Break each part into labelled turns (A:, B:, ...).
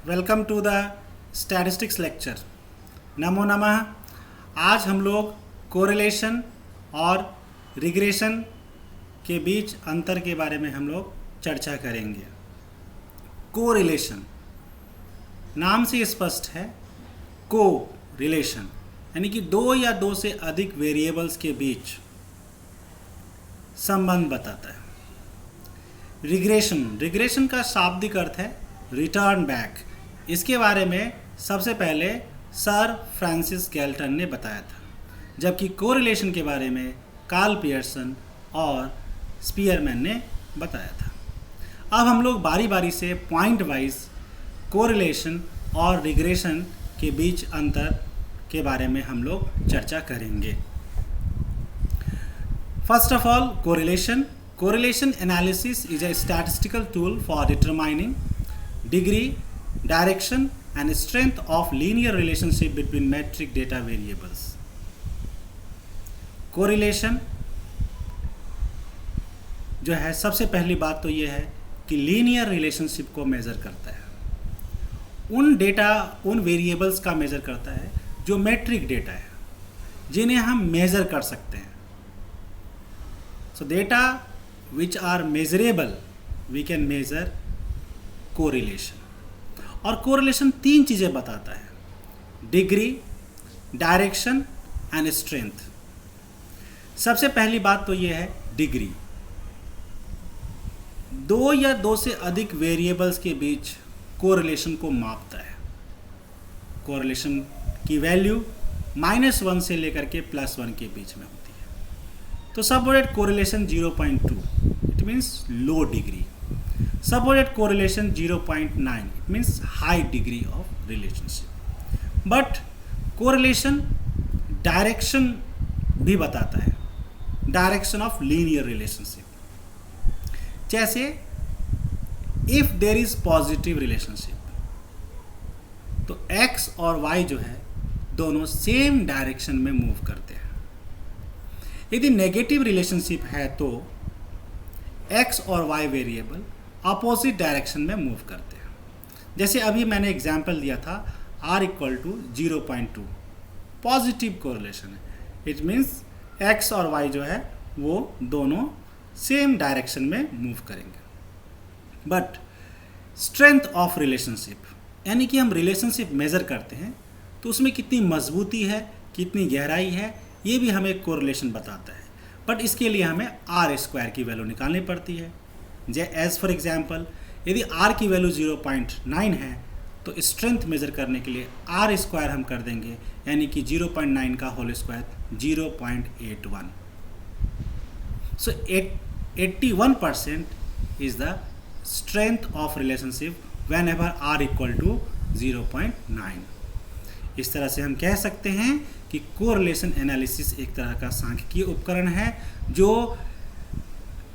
A: Welcome to the statistics lecture. नमो नमः। आज हम लोग कोरिलेशन और रिग्रेशन के बीच अंतर के बारे में हम लोग चर्चा करेंगे। कोरिलेशन नाम से स्पष्ट है, को रिलेशन यानी कि दो या दो से अधिक वेरिएबल्स के बीच संबंध बताता है। रिग्रेशन का शाब्दिक अर्थ है रिटर्न बैक। इसके बारे में सबसे पहले सर फ्रांसिस गैल्टन ने बताया था, जबकि कोरिलेशन के बारे में कार्ल पियर्सन और स्पीयरमैन ने बताया था। अब हम लोग बारी बारी से पॉइंट वाइज कोरिलेशन और रिग्रेशन के बीच अंतर के बारे में हम लोग चर्चा करेंगे। First of all, correlation analysis is a statistical tool for determining degree, direction and strength of linear relationship between metric data variables. Correlation जो है, सबसे पहली बात तो ये है कि लीनियर रिलेशनशिप को मेजर करता है। उन वेरिएबल्स का मेजर करता है जो मेट्रिक डेटा है, जिन्हें हम मेजर कर सकते हैं। So data which are measurable we can measure correlation. और कोरिलेशन तीन चीज़ें बताता है: डिग्री, डायरेक्शन एंड स्ट्रेंथ। सबसे पहली बात तो ये है डिग्री। दो या दो से अधिक वेरिएबल्स के बीच कोरिलेशन को मापता है। कोरिलेशन की वैल्यू -1 से लेकर के +1 के बीच में होती है। तो subordinate correlation 0.2, it means low degree. Subordinate correlation 0.9, it means high degree of relationship. But correlation direction भी बताता है, डायरेक्शन ऑफ लीनियर रिलेशनशिप। जैसे if there is positive relationship, तो x और y जो है दोनों सेम डायरेक्शन में मूव करते हैं। यदि नेगेटिव रिलेशनशिप है तो x और y वेरिएबल अपोजिट डायरेक्शन में मूव करते हैं। जैसे अभी मैंने एग्जांपल दिया था r = 0.2, पॉजिटिव कोरिलेशन है। इट मीन्स x और y जो है वो दोनों सेम डायरेक्शन में मूव करेंगे। बट स्ट्रेंथ ऑफ रिलेशनशिप यानी कि हम रिलेशनशिप मेज़र करते हैं तो उसमें कितनी मजबूती है, कितनी गहराई है, ये भी हमें कोरिलेशन बताता है। बट इसके लिए हमें r² की वैल्यू निकालनी पड़ती है। एज फॉर एग्जांपल, यदि r की वैल्यू 0.9 है तो स्ट्रेंथ मेज़र करने के लिए r² हम कर देंगे, यानी कि 0.9 का whole square 0.81। So 81% is the strength of relationship whenever r = 0.9। इस तरह से हम कह सकते हैं कि कोरिलेशन एनालिसिस एक तरह का सांख्यिकीय उपकरण है जो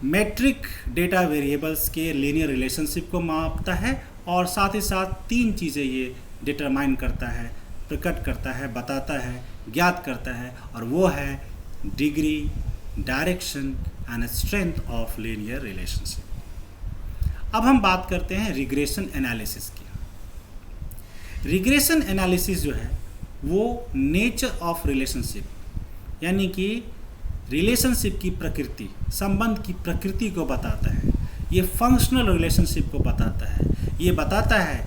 A: मेट्रिक डेटा वेरिएबल्स के लीनियर रिलेशनशिप को मापता है और साथ ही साथ तीन चीज़ें ये डिटरमाइन करता है, प्रकट करता है, बताता है, ज्ञात करता है, और वो है degree, direction and strength of linear relationship. अब हम बात करते हैं रिग्रेशन एनालिसिस की। रिग्रेशन एनालिसिस जो है वो नेचर ऑफ रिलेशनशिप यानी कि रिलेशनशिप की प्रकृति, संबंध की प्रकृति को बताता है। ये फंक्शनल रिलेशनशिप को बताता है। ये बताता है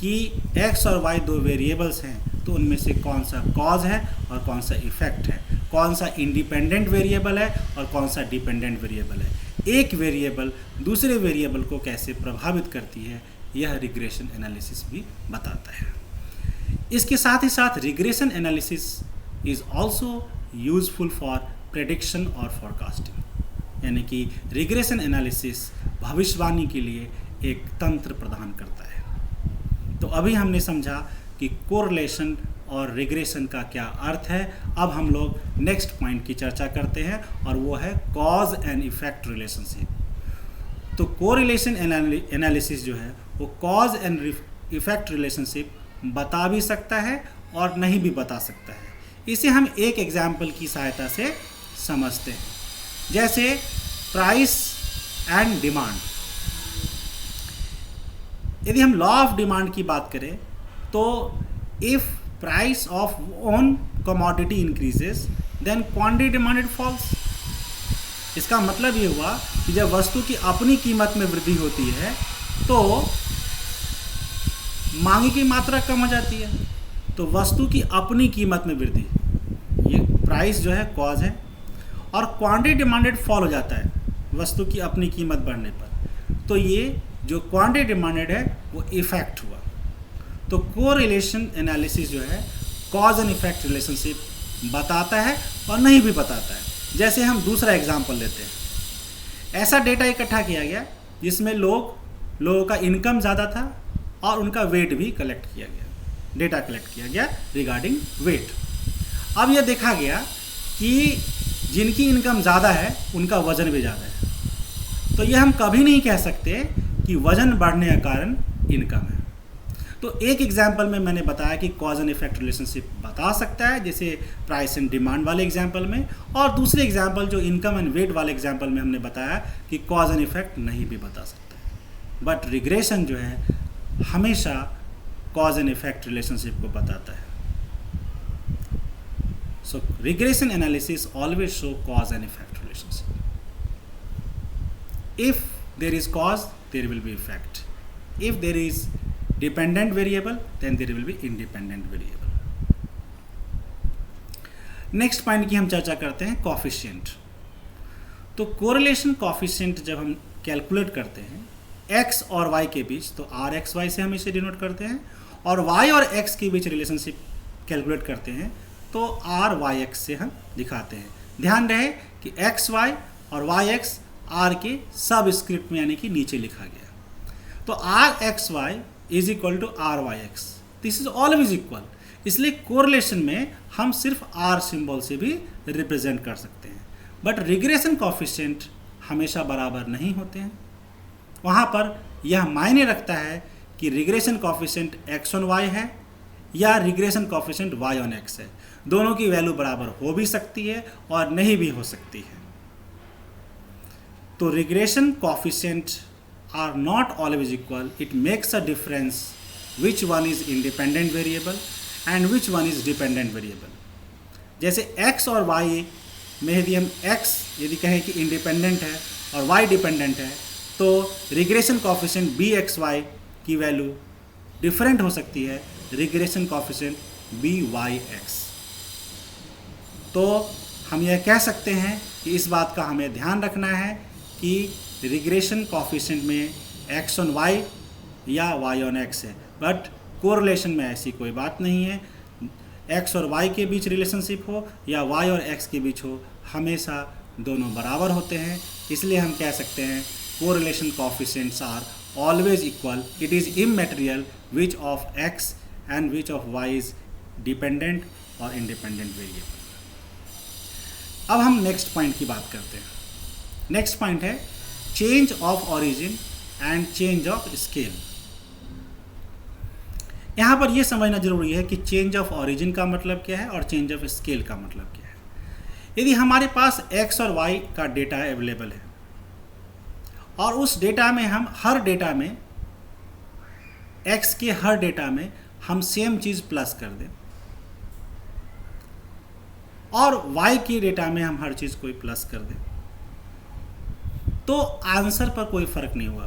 A: कि x और y दो वेरिएबल्स हैं तो उनमें से कौन सा कॉज है और कौन सा इफेक्ट है, कौन सा इंडिपेंडेंट वेरिएबल है और कौन सा डिपेंडेंट वेरिएबल है, एक वेरिएबल दूसरे वेरिएबल को कैसे प्रभावित करती है, यह रिग्रेशन एनालिसिस भी बताता है। इसके साथ ही साथ regression analysis is also useful for prediction और फॉरकास्टिंग, यानी कि रिग्रेशन एनालिसिस भविष्यवाणी के लिए एक तंत्र प्रदान करता है। तो अभी हमने समझा कि कोरिलेशन और रिग्रेशन का क्या अर्थ है। अब हम लोग नेक्स्ट पॉइंट की चर्चा करते हैं और वो है कॉज एंड इफेक्ट रिलेशनशिप। तो कोरिलेशन एनालिसिस जो है वो कॉज एंड इफेक्ट रिलेशनशिप बता भी सकता है और नहीं भी बता सकता है। इसे हम एक एग्जाम्पल की सहायता से समझते हैं। जैसे प्राइस एंड डिमांड। यदि हम लॉ ऑफ डिमांड की बात करें तो if price of own commodity increases then quantity demanded falls. इसका मतलब ये हुआ कि जब वस्तु की अपनी कीमत में वृद्धि होती है तो मांग की मात्रा कम हो जाती है। तो वस्तु की अपनी कीमत में वृद्धि, ये प्राइस जो है कॉज है, और क्वांटिटी डिमांडेड फॉल हो जाता है वस्तु की अपनी कीमत बढ़ने पर। तो ये जो क्वांटिटी डिमांडेड है वो इफेक्ट हुआ। तो कोरिलेशन एनालिसिस जो है कॉज एंड इफेक्ट रिलेशनशिप बताता है और नहीं भी बताता है। जैसे हम दूसरा एग्जांपल लेते हैं। ऐसा डेटा इकट्ठा किया गया जिसमें लोगों का इनकम ज़्यादा था और उनका वेट भी कलेक्ट किया गया, डेटा कलेक्ट किया गया रिगार्डिंग वेट। अब यह देखा गया कि जिनकी इनकम ज़्यादा है उनका वज़न भी ज़्यादा है। तो यह हम कभी नहीं कह सकते कि वज़न बढ़ने का कारण इनकम है। तो एक एग्जाम्पल में मैंने बताया कि कॉज एंड इफेक्ट रिलेशनशिप बता सकता है, जैसे प्राइस एंड डिमांड वाले एग्जाम्पल में, और दूसरे एग्जाम्पल जो इनकम एंड वेट वाले एग्जाम्पल में हमने बताया कि कॉज एंड इफेक्ट नहीं भी बता सकता है। बट रिग्रेशन जो है हमेशा कॉज एंड इफेक्ट रिलेशनशिप को बताता है। So regression analysis always show cause and effect relationship. If there is cause there will be effect, if there is dependent variable then there will be independent variable। Next point की हम चर्चा करते हैं coefficient. तो correlation coefficient जब हम calculate करते हैं x और y के बीच, तो आर एक्स वाई से हम इसे डिनोट करते हैं, और y और x के बीच रिलेशनशिप कैलकुलेट करते हैं तो आर वाई एक्स से हम दिखाते हैं। ध्यान रहे कि एक्स वाई और वाई एक्स आर के सब स्क्रिप्ट में यानी कि नीचे लिखा गया। तो r x y is equal to r y x, this is always equal. इसलिए कोरिलेशन में हम सिर्फ आर सिंबल से भी रिप्रेजेंट कर सकते हैं। बट रिग्रेशन कोफिशिएंट हमेशा बराबर नहीं होते हैं। वहाँ पर यह मायने रखता है कि regression coefficient x on y है या regression coefficient y on x है। दोनों की वैल्यू बराबर हो भी सकती है और नहीं भी हो सकती है। तो regression coefficient are not always equal. It makes a difference which one is independent variable and which one is dependent variable। जैसे x और y में यदि हम x यदि कहें कि इंडिपेंडेंट है और y डिपेंडेंट है तो रिग्रेशन कोफिशिएंट bxy की वैल्यू डिफरेंट हो सकती है रिग्रेशन कोफिशिएंट byx। तो हम यह कह सकते हैं कि इस बात का हमें ध्यान रखना है कि रिग्रेशन कोफिशिएंट में x ऑन y या y ऑन x है, बट कोरिलेशन में ऐसी कोई बात नहीं है। x और y के बीच रिलेशनशिप हो या y और x के बीच हो, हमेशा दोनों बराबर होते हैं। इसलिए हम कह सकते हैं correlation coefficients are always equal. It is immaterial which of x and which of y is dependent और इंडिपेंडेंट वेरिएबल। अब हम नेक्स्ट पॉइंट की बात करते हैं। नेक्स्ट पॉइंट है change of origin and change of scale. यहाँ पर यह समझना जरूरी है कि चेंज ऑफ ऑरिजिन का मतलब क्या है और चेंज ऑफ स्केल का मतलब क्या है। यदि हमारे पास x और y का डेटा अवेलेबल है और उस डेटा में हम हर डेटा में x के हर डेटा में हम सेम चीज़ प्लस कर दें और y के डेटा में हम हर चीज़ कोई प्लस कर दें, तो आंसर पर कोई फर्क नहीं हुआ।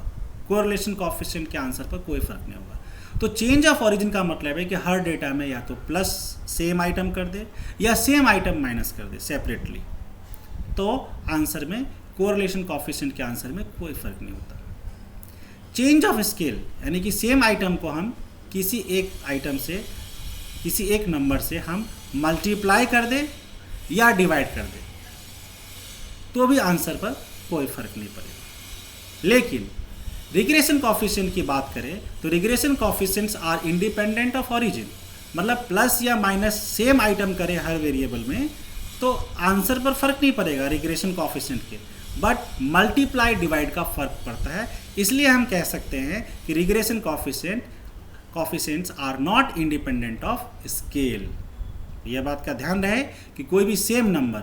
A: कोरिलेशन कोफिशिएंट के आंसर पर कोई फर्क नहीं होगा। तो चेंज ऑफ ऑरिजिन का मतलब है कि हर डेटा में या तो प्लस सेम आइटम कर दे या सेम आइटम माइनस कर दे सेपरेटली, तो आंसर में कोरिलेशन कोफिशिएंट के आंसर में कोई फर्क नहीं होता। चेंज ऑफ स्केल यानी कि सेम आइटम को हम किसी एक आइटम से, किसी एक नंबर से हम मल्टीप्लाई कर दें या डिवाइड कर दें, तो भी आंसर पर कोई फर्क नहीं पड़ेगा। लेकिन रिग्रेशन कोफिशिएंट की बात करें तो regression coefficients are independent of origin, मतलब प्लस या माइनस सेम आइटम करें हर वेरिएबल में तो आंसर पर फर्क नहीं पड़ेगा रिग्रेशन कोफिशिएंट के, बट मल्टीप्लाई डिवाइड का फर्क पड़ता है। इसलिए हम कह सकते हैं कि regression coefficients are not independent of scale. यह बात का ध्यान रहे कि कोई भी सेम नंबर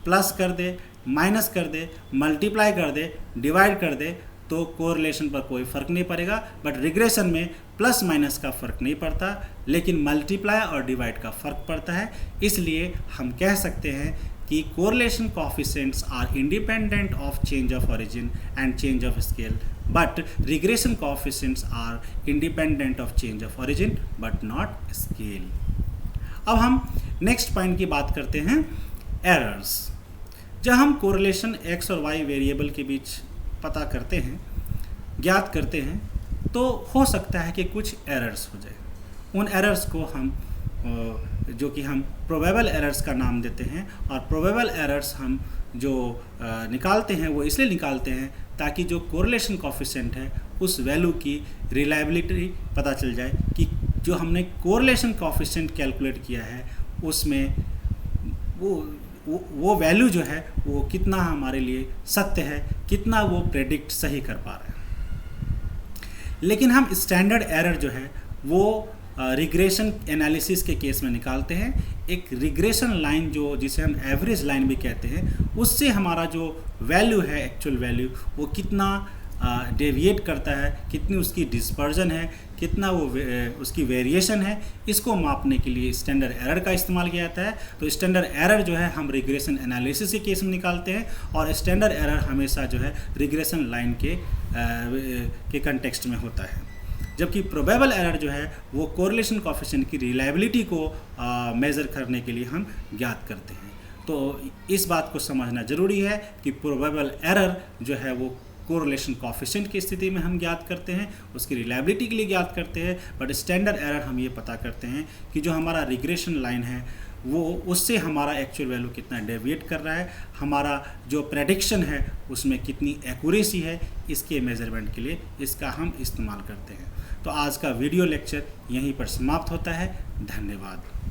A: प्लस कर दे, माइनस कर दे, मल्टीप्लाई कर दे, डिवाइड कर दे, तो कोरिलेशन पर कोई फ़र्क नहीं पड़ेगा, बट रिग्रेशन में प्लस माइनस का फ़र्क नहीं पड़ता, लेकिन मल्टीप्लाई और डिवाइड का फ़र्क पड़ता है। इसलिए हम कह सकते हैं कि correlation coefficients are independent of change of origin and change of scale, but regression coefficients are independent of change of origin but not scale. अब हम नेक्स्ट पॉइंट की बात करते हैं, एरर्स। जब हम कोरिलेशन x और y वेरिएबल के बीच पता करते हैं, ज्ञात करते हैं, तो हो सकता है कि कुछ एरर्स हो जाए। उन एरर्स को हम जो कि हम प्रोबेबल एरर्स का नाम देते हैं, और प्रोबेबल एरर्स हम जो निकालते हैं वो इसलिए निकालते हैं ताकि जो कोरिलेशन कोएफिशिएंट है उस वैल्यू की रिलायबिलिटी पता चल जाए कि जो हमने कोरिलेशन कोएफिशिएंट कैलकुलेट किया है उसमें वो वैल्यू जो है वो कितना हमारे लिए सत्य है, कितना वो प्रेडिक्ट सही कर पा रहे हैं। लेकिन हम स्टैंडर्ड एरर जो है वो रिग्रेशन एनालिसिस के केस में निकालते हैं। एक रिग्रेशन लाइन जो जिसे हम एवरेज लाइन भी कहते हैं, उससे हमारा जो वैल्यू है, एक्चुअल वैल्यू, वो कितना डेविएट करता है, कितनी उसकी डिस्पर्जन है, कितना वो उसकी वेरिएशन है, इसको मापने के लिए स्टैंडर्ड एरर का इस्तेमाल किया जाता है। तो स्टैंडर्ड एरर जो है हम रिग्रेशन एनालिसिस के केस में निकालते हैं, और स्टैंडर्ड एरर हमेशा जो है रिग्रेशन लाइन के कंटेक्स्ट में होता है। जबकि प्रोबेबल एरर जो है वो कोरिलेशन कोएफिशिएंट की रिलायबिलिटी को मेज़र करने के लिए हम ज्ञात करते हैं। तो इस बात को समझना ज़रूरी है कि प्रोबेबल एरर जो है वो कोरिलेशन कोएफिशिएंट की स्थिति में हम ज्ञात करते हैं, उसकी रिलायबिलिटी के लिए ज्ञात करते हैं, बट स्टैंडर्ड एरर हम ये पता करते हैं कि जो हमारा रिग्रेशन लाइन है वो उससे हमारा एक्चुअल वैल्यू कितना डेविएट कर रहा है, हमारा जो प्रेडिक्शन है उसमें कितनी एक्यूरेसी है, इसके मेजरमेंट के लिए इसका हम इस्तेमाल करते हैं। तो आज का वीडियो लेक्चर यहीं पर समाप्त होता है। धन्यवाद।